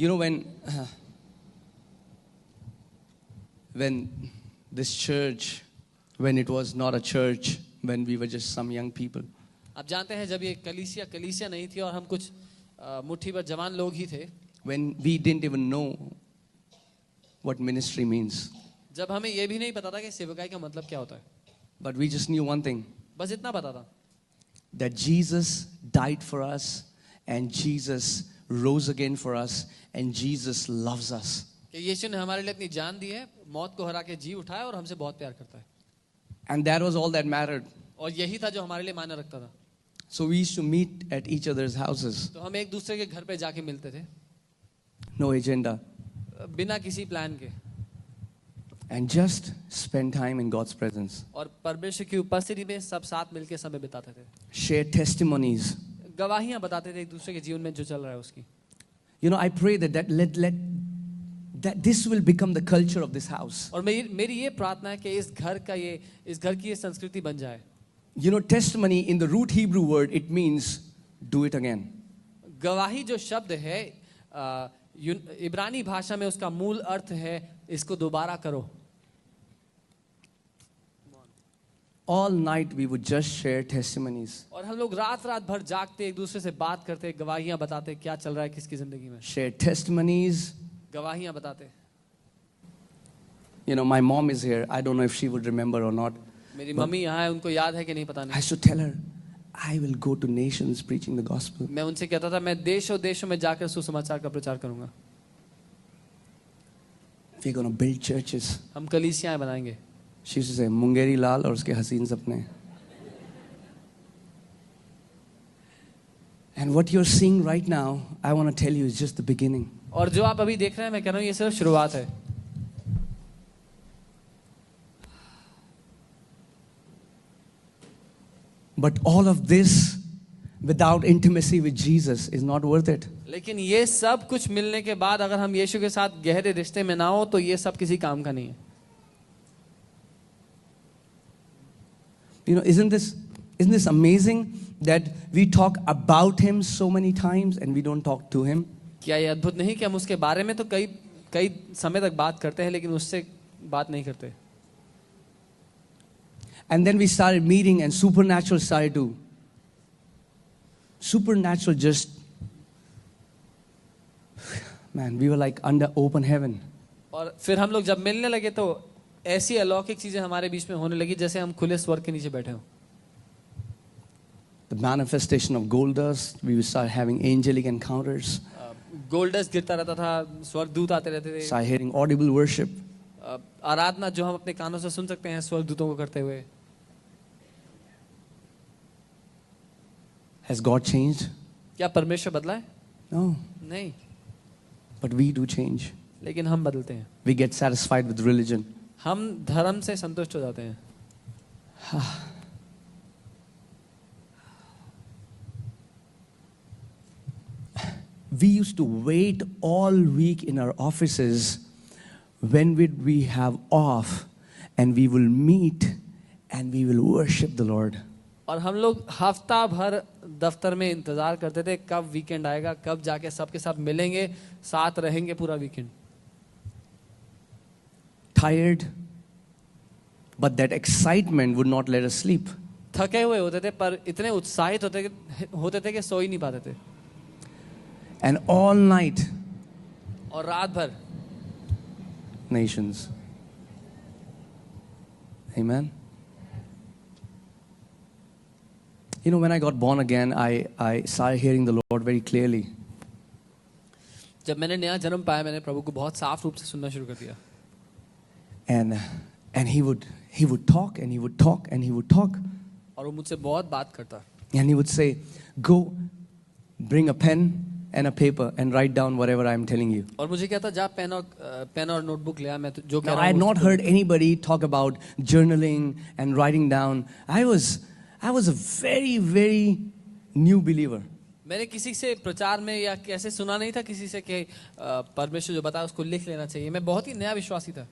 You know, when this church, when it was not a church, when we were just some young people, आप जानते हैं जब ये कलीसिया नहीं थी और हम कुछ मुट्ठी भर जवान लोग ही थे, when we didn't even know what ministry means, जब हमें ये भी नहीं पता था कि सेवकाई का मतलब क्या होता है, but we just knew one thing, बस इतना पता था that Jesus died for us and Jesus rose again for us and Jesus loves us. कि यीशु ने हमारे लिए अपनी जान दी है, मौत को हरा के जी उठाया और हमसे बहुत प्यार करता है. And that was all that mattered. और यही था जो हमारे लिए मायने रखता था. So we used to meet at each other's houses. तो हम एक दूसरे के घर पे जाके मिलते थे, No agenda. बिना किसी प्लान के, And just spend time in God's presence. और परमेश्वर की उपस्थिति में सब साथ मिलके समय बिताते थे. Share testimonies. गवाहियां बताते थे एक दूसरे के जीवन में जो चल रहा है उसकी. You know, I pray that this will become the culture of this house. और मेरी ये प्रार्थना है कि इस घर की ये संस्कृति बन जाए. You know, testimony in the root Hebrew word, it means do it again. गवाही जो शब्द है इब्रानी भाषा में उसका मूल अर्थ है इसको दोबारा करो. All night we would just share testimonies. और हम लोग रात भर जागते एक दूसरे से बात करते, गवाहियां बताते क्या चल रहा है किसकी जिंदगी में. Share testimonies. गवाहियां बताते. You know, my mom is here. I don't know if she would remember or not. मेरी मम्मी यहाँ है, उनको याद है कि नहीं पता I नहीं. used to tell her, I will go to nations preaching the gospel. मैं उनसे कहता था मैं देशों में जाकर सुसमाचार का प्रचार करूंगा. We're going to build churches. हम कलीसियाएं बनाएंगे. She used to say, Mungeri Lal और उसके हसीन सपने. And what you're seeing right now, I want to tell you, is just the beginning. और जो आप अभी देख रहे हैं मैं कह रहा हूँ ये सिर्फ शुरुआत है. But all of this without intimacy with Jesus is not worth it. लेकिन ये सब कुछ मिलने के बाद अगर हम यीशु के साथ गहरे रिश्ते में ना हो तो ये सब किसी काम का नहीं है. You know, isn't this amazing that we talk about him so many times and we don't talk to him? क्या ये अद्भुत नहीं कि हम उसके बारे में तो कई समय तक बात करते हैं लेकिन उससे बात नहीं करते. And then we started meeting and supernatural just, man, we were like under open heaven. और फिर हम लोग जब मिलने लगे तो ऐसी अलौकिक चीजें हमारे बीच में होने लगी जैसे हम खुले स्वर्ग के नीचे बैठे हों. The manifestation of gold dust, we would start having angelic encounters. Gold dust गिरता रहता था, स्वर्गदूत आते रहते थे. Start hearing audible worship. आराधना जो हम अपने कानों से सुन सकते हैं स्वर्गदूतों को करते हुए. Has God changed? क्या परमेश्वर बदला है? No. नहीं. But we do change. लेकिन हम बदलते हैं. We get satisfied with religion. हम धर्म से संतुष्ट हो जाते हैं. We used to wait all week in our offices when would we have off and we will meet and we will worship the Lord. और हम लोग हफ्ता भर दफ्तर में इंतजार करते थे कब वीकेंड आएगा, कब जाके सबके साथ मिलेंगे, साथ रहेंगे पूरा weekend. Tired, but that excitement would not let us sleep. थके हुए होते थे पर इतने उत्साहित होते थे कि सो ही नहीं पाते थे. And all night, और रात भर nations. Amen. You know, when I got born again, I started hearing the Lord very clearly. जब मैंने नया जन्म पाया मैंने प्रभु को बहुत साफ रूप से सुनना शुरू कर दिया. And he would talk and he would talk and he would talk. और वो मुझसे बहुत बात करता. And he would say, go bring a pen and a paper and write down whatever I am telling you. और मुझे कहता जा पेन और नोटबुक ले आ, मैं जो कह Now, रहा हूँ. I had not heard anybody talk about journaling and writing down. I was a very, very new believer. मैंने किसी से प्रचार में या कैसे सुना नहीं था किसी से कि परमेश्वर जो बताया उसको लिख लेना चाहिए. मैं बहुत ही नया विश्वासी था.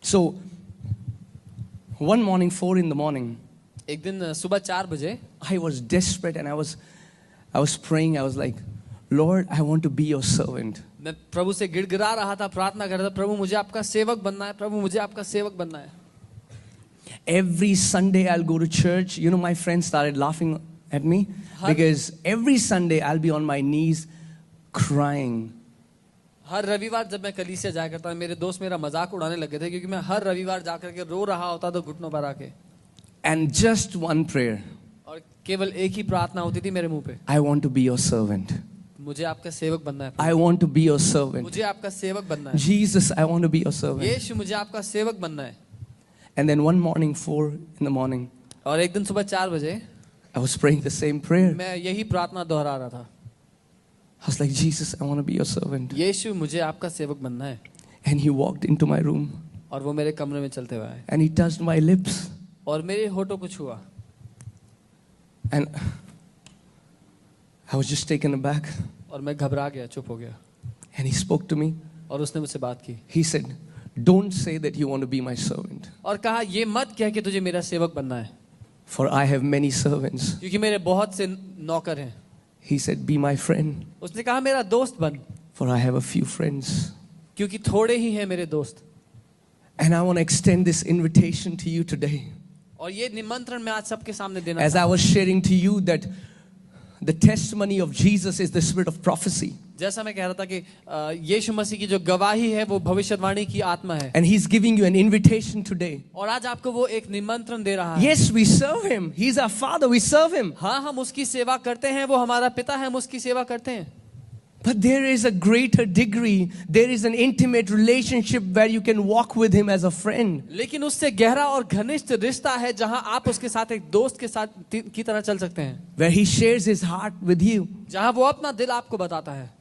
So, one morning, 4 in the morning, एक दिन सुबह 4 बजे I was desperate and I was praying. I was like, Lord, I want to be your servant. मैं प्रभु से गिड़गिड़ा रहा था, प्रार्थना कर रहा था, प्रभु मुझे आपका सेवक बनना है, प्रभु मुझे आपका सेवक बनना है। Every Sunday I'll go to church. You know, my friends started laughing at me because every Sunday I'll be on my knees crying. हर रविवार जब मैं कलीसिया जाया करता था, मेरे दोस्त मेरा मजाक उड़ाने लगे थे क्योंकि मैं हर रविवार जाकर के रो रहा होता तो घुटनों पर आके। And just one prayer. और केवल एक ही प्रार्थना होती थी मेरे मुंह पे, I want to be your servant. मुझे आपका सेवक बनना है, I want to be your servant. मुझे आपका सेवक बनना है, Jesus, I want to be your servant. यीशु मुझे आपका सेवक बनना है। And then one morning, 4 in the morning, और एक दिन सुबह 4 बजे I was praying the same prayer. मैं यही प्रार्थना दोहरा रहा था, I was like, Jesus, I want to be your servant. यीशु मुझे आपका सेवक बनना है। And he walked into my room और वो मेरे कमरे में चलते हुए आए and he touched my lips. और मेरे होठों को छुआ And I was just taken aback. और मैं घबरा गया, चुप हो गया। And he spoke to me. और उसने मुझसे बात की He said, don't say that you want to be my servant. और कहा, ये मत कह कि तुझे मेरा सेवक बनना है, For I have many servants. क्योंकि मेरे बहुत से नौकर हैं। He said, be my friend. उसने कहा मेरा दोस्त बन, For I have a few friends. क्योंकि थोड़े ही हैं मेरे दोस्त। And I want to extend this invitation to you today. और ये निमंत्रण मैं आज सबके सामने देना As I was sharing to you that the testimony of Jesus is the spirit of prophecy. जैसा मैं कह रहा था कि यीशु मसीह की जो गवाही है वो भविष्यवाणी की आत्मा है। And he's giving you an invitation today. और आज आपको वो एक निमंत्रण दे रहा है। Yes, we serve him. He's our father. We serve him. हाँ, हम उसकी सेवा करते हैं, वो हमारा पिता है, हम उसकी सेवा करते हैं। But there is a greater degree. There is an intimate relationship where you can walk with him as a friend. लेकिन उससे गहरा और घनिष्ठ रिश्ता है जहां आप उसके साथ एक दोस्त के साथ की तरह चल सकते हैं, Where he shares his heart with you. जहां वो अपना दिल आपको बताता है।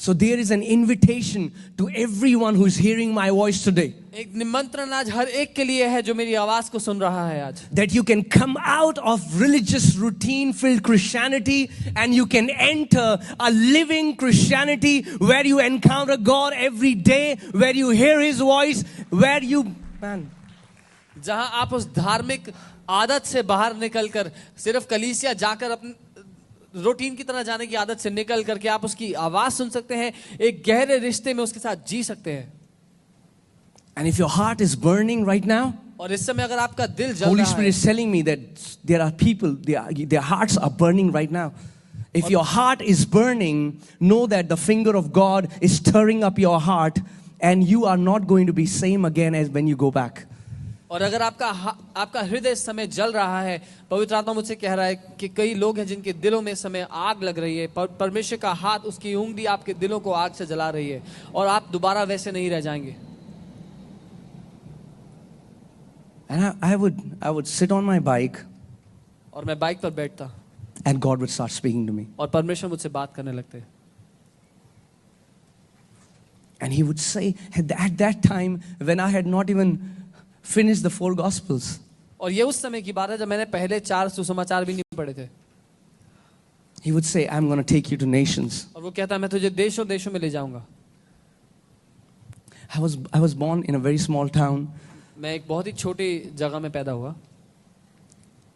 So there is an invitation to everyone who is hearing my voice today. एक निमंत्रण आज हर एक के लिए है जो मेरी आवाज को सुन रहा है आज, That you can come out of religious routine filled Christianity and you can enter a living Christianity where you encounter God every day, where you hear his voice, where you, man, जहां आप उस धार्मिक आदत से बाहर निकलकर सिर्फ कलीसिया जाकर अपने रूटीन की तरह जाने की आदत से निकल करके आप उसकी आवाज सुन सकते हैं, एक गहरे रिश्ते में उसके साथ जी सकते हैं। and if your heart is burning right now, और इस समय अगर आपका दिल जल Holy रहा Spirit है, is telling me that there are people, their hearts are burning right now. If your heart is burning, know that the finger of God is stirring up your heart and you are not going to be same again as when you go back. और अगर आपका हृदय इस समय जल रहा है, पवित्र आत्मा मुझसे कह रहा है कि कई लोग हैं जिनके दिलों में इस समय आग लग रही है, परमेश्वर का हाथ, उसकी उंगली आपके दिलों को आग से जला रही है और आप दोबारा वैसे नहीं रह जाएंगे। And I would sit on my bike और मैं बाइक पर बैठता and God would start speaking to me. और परमेश्वर मुझसे बात करने लगते। And he would say, at that time when I had not even finished the 4 Gospels, और ये उस समय की बात है जब मैंने पहले 4 सुसमाचार भी नहीं पढ़े थे। he would say, I'm going to take you to nations. और वो कहता मैं तुझे देशों देशों में ले जाऊंगा। I was born in a very small town. मैं एक बहुत ही छोटी जगह में पैदा हुआ,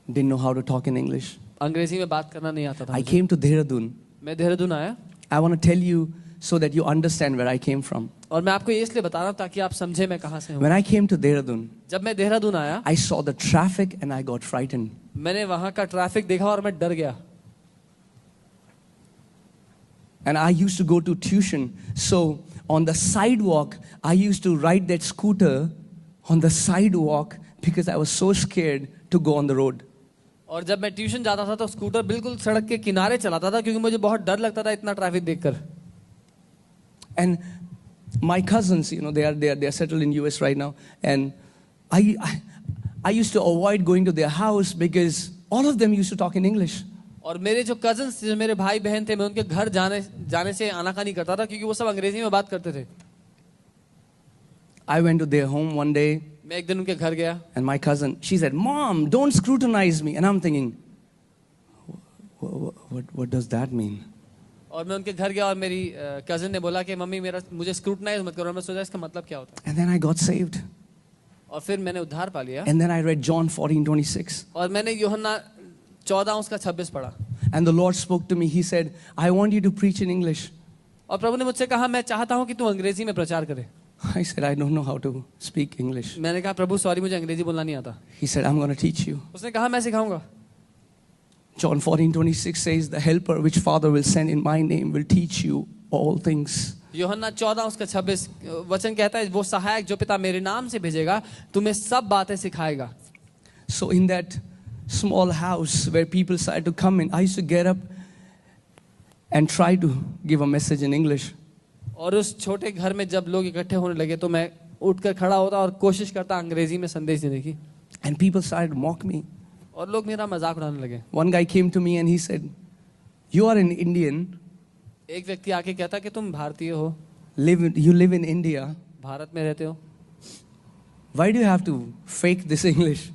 Didn't know how to talk in English. अंग्रेजी में बात करना नहीं आता था I मुझे। came to Dehradun. मैं देहरादून आया I want to tell you so that you understand where I came from. और मैं आपको ये इसलिए बता रहा हूँ ताकि आप समझे मैं कहाँ से हूँ। When I came to Dehradun, जब मैं देहरादून आया, I saw the traffic and I got frightened. मैंने वहाँ का ट्रैफिक देखा और मैं डर गया। And I used to go to tuition. So on the sidewalk, I used to ride that scooter on the sidewalk because I was so scared to go on the road. और जब मैं tuition जाता था तो scooter बिल्कुल सड़क के किनारे चलाता था क्योंकि मुझे बहुत डर लगता था इतना ट्रैफिक देखकर। And my cousins, you know, they are settled in US right now, and I used to avoid going to their house because all of them used to talk in English. और मेरे जो cousins थे, जो मेरे भाई बहन थे, मैं उनके घर जाने से आनाकानी करता था क्योंकि वो सब अंग्रेजी में बात करते थे। I went to their home one day, मैं एक दिन उनके घर गया and my cousin, she said, "Mom, don't scrutinize me." And I'm thinking, what does that mean? और मैं उनके घर गया और मेरी कजिन ने बोला कि मम्मी मुझे स्क्रूटनाइज मत करो। मैं सोचा इसका मतलब क्या होता है। And then I got saved. और फिर मैंने उद्धार पा लिया। And then I read John 14:26. और मैंने यूहन्ना 14 उसका 26 पढ़ा। And the Lord spoke to me. He said, I want you to preach in English. और प्रभु ने मुझसे कहा मैं चाहता हूँ कि तू अंग्रेजी में प्रचार करे। I said, I don't know how to speak English. मैंने कहा प्रभु सॉरी मुझे अंग्रेजी बोलना नहीं आता। He said, I'm going to teach you. उसने कहा मैं सिखाऊंगा। John 14:26 says, the helper which Father will send in my name will teach you all things. यूहन्ना 14:26 वचन कहता है वो सहायक जो पिता मेरे नाम से भेजेगा तुम्हें सब बातें सिखाएगा। So in that small house where people started to come in, I used to get up and try to give a message in English. और उस छोटे घर में जब लोग इकट्ठे होने लगे तो मैं उठकर खड़ा होता और कोशिश करता अंग्रेजी में संदेश देने की। And people started to mock me. और लोग मेरा मजाक उड़ाने लगे। One guy came to me and he said, you are an Indian, एक व्यक्ति आके कहता कि तुम भारतीय हो, you live in India. Bharat में रहते हो, Why do you have to fake this English?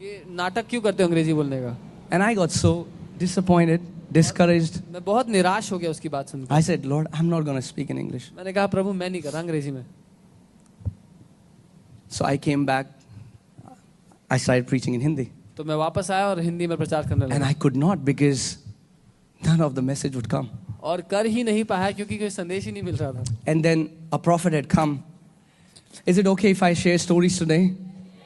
ये नाटक क्यों करते हो अंग्रेजी बोलने का? And I got so disappointed, discouraged. मैं बहुत निराश हो गया उसकी बात सुनकर। I said, Lord, I'm not going to speak in English. मैंने कहा प्रभु मैं नहीं कर रहा अंग्रेजी में। So I came back. I started preaching in Hindi. तो मैं वापस आया और हिंदी में प्रचार करने And लगा। I could not because none of the message would come. और कर ही नहीं पाया क्योंकि कोई संदेश ही नहीं मिल रहा था। And then a prophet had come. Is it okay if I share stories today?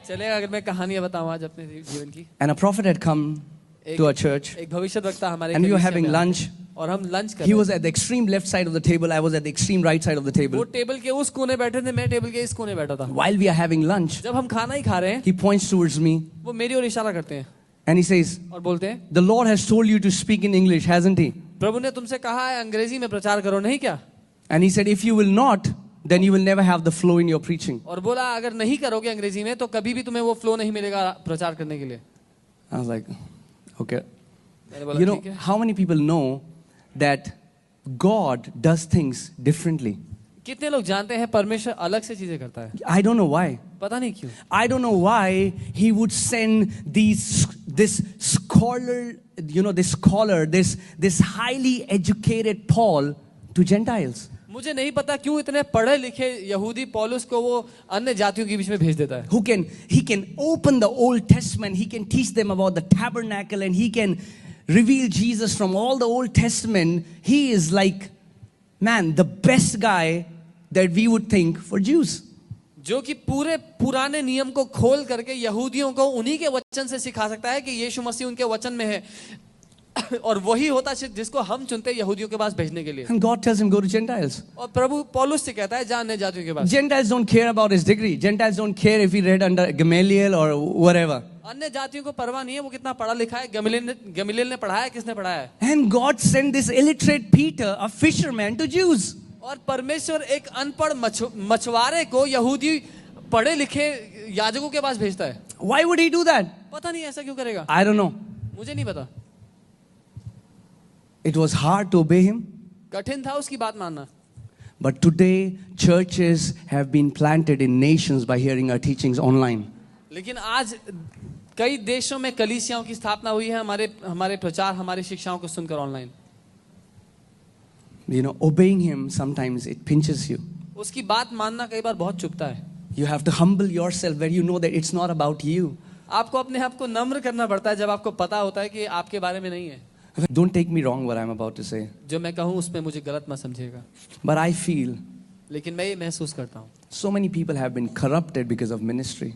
चलेगा अगर मैं कहानियां बताऊं आज अपने जीवन की। And a prophet had come to our church. एक भविष्यद्वक्ता हमारे And we were कलीसिया having में आया। lunch. और हम लंच कर He रहे was थे। at the extreme left side of the table. I was at the extreme right side of the वो table. टेबल के उस कोने बैठे थे, मैं टेबल के इस कोने बैठा था। While we are having lunch, जब हम खाना ही खा रहे हैं he points towards me वो मेरी ओर इशारा करते हैं and he says, और बोलते हैं the Lord has told you to speak in English, hasn't he? प्रभु ने तुमसे कहा है अंग्रेजी में प्रचार करो नहीं क्या? And he said, if you will not, then you will never have the flow in your preaching. और बोला अगर नहीं करोगे अंग्रेजी में तो कभी भी तुम्हें वो फ्लो नहीं मिलेगा प्रचार करने के लिए। I was like, okay. मैंने बोला You know, ठीक है। how many people know that God does things differently? कितने लोग जानते हैं परमेश्वर अलग से चीजें करता है? I don't know why. पता नहीं क्यों। I don't know why he would send this scholar, this highly educated Paul to Gentiles. मुझे नहीं पता क्यों इतने पढ़े लिखे यहूदी पौलुस को वो अन्य जातियों के बीच में भेज देता है। He can open the Old Testament, he can teach them about the tabernacle, and he can reveal Jesus from all the Old Testament. He is like, man, the best guy that we would think for Jews. जो कि पूरे पुराने नियम को खोल करके यहूदियों को उन्हीं के वचन से सिखा सकता है कि यीशु मसीह उनके वचन में है और वही होता है जिसको हम चुनते हैं यहूदियों के पास भेजने के लिए। And God tells him, go to Gentiles. और प्रभु पौलुस से कहता है जा अन्य जातियों के पास। Gentiles don't care about his degree. Gentiles don't care if he read under Gamaliel or whatever. अन्य जातियों को परवाह नहीं है वो कितना पढ़ा लिखा है, गमलीएल ने पढ़ाया है, किसने पढ़ाया है। And God sent this illiterate Peter, a fisherman, to Jews. और परमेश्वर एक अनपढ़ मछुआरे को यहूदी पढ़े लिखे याजकों के पास भेजता है। Why would he do that? पता नहीं ऐसा क्यों करेगा। I don't know. मुझे नहीं पता। It was hard to obey him. कठिन था उसकी बात मानना। But today, churches have been planted in nations by hearing our teachings online. लेकिन आज कई देशों में कलीसियाओं की स्थापना हुई है हमारे प्रचार हमारी शिक्षाओं को सुनकर online. You know, obeying him sometimes it pinches you. उसकी बात मानना कई बार बहुत चुभता है। You have to humble yourself where you know that it's not about you. आपको अपने आप को नम्र करना पड़ता है जब आपको पता होता है कि आपके बारे में नहीं है। Don't take me wrong what I'm about to say. जो मैं कहूँ उसमें मुझे गलत मत समझिएगा। But I feel लेकिन मैं ये महसूस करता हूँ so many people have been corrupted because of ministry.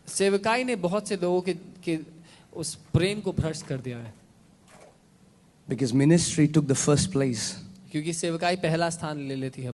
सेवकाई ने बहुत से लोगों के उस प्रेम को भ्रष्ट कर दिया है। Because ministry took the first place. क्योंकि सेवकाई पहला स्थान ले लेती है।